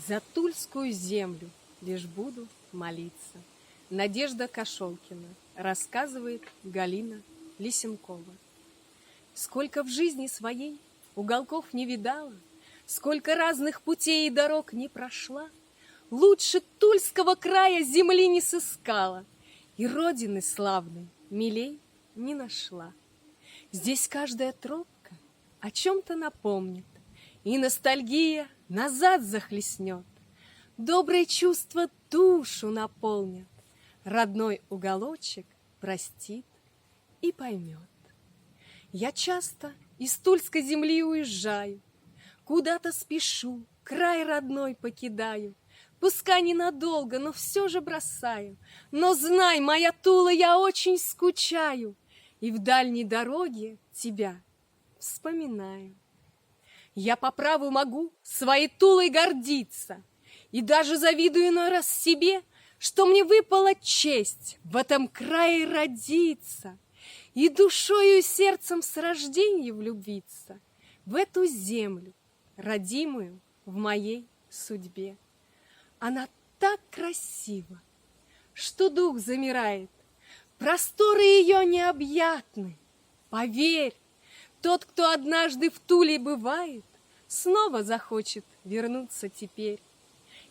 За Тульскую землю лишь буду молиться. Надежда Кошелкина, рассказывает Галина Лисенкова. Сколько в жизни своей уголков не видала, сколько разных путей и дорог не прошла, лучше Тульского края земли не сыскала и родины славной милей не нашла. Здесь каждая тропка о чем-то напомнит, и ностальгия назад захлестнет. Добрые чувства душу наполнят, родной уголочек простит и поймет. Я часто из Тульской земли уезжаю, куда-то спешу, край родной покидаю. Пускай ненадолго, но все же бросаю. Но знай, моя Тула, я очень скучаю, и в дальней дороге тебя вспоминаю. Я по праву могу своей Тулой гордиться, и даже завидую иной раз себе, что мне выпала честь в этом крае родиться и душою и сердцем с рождения влюбиться в эту землю, родимую в моей судьбе. Она так красива, что дух замирает, просторы ее необъятны. Поверь, тот, кто однажды в Туле бывает, снова захочет вернуться теперь.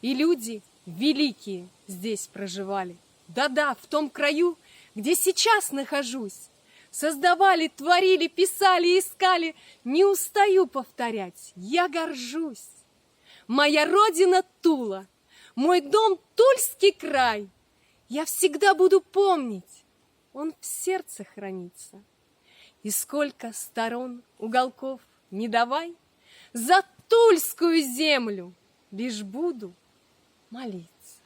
И люди великие здесь проживали. Да-да, в том краю, где сейчас нахожусь. Создавали, творили, писали, искали. Не устаю повторять, я горжусь. Моя родина Тула, мой дом Тульский край. Я всегда буду помнить, он в сердце хранится. И сколько сторон, уголков не давай, за Тульскую землю лишь буду молиться.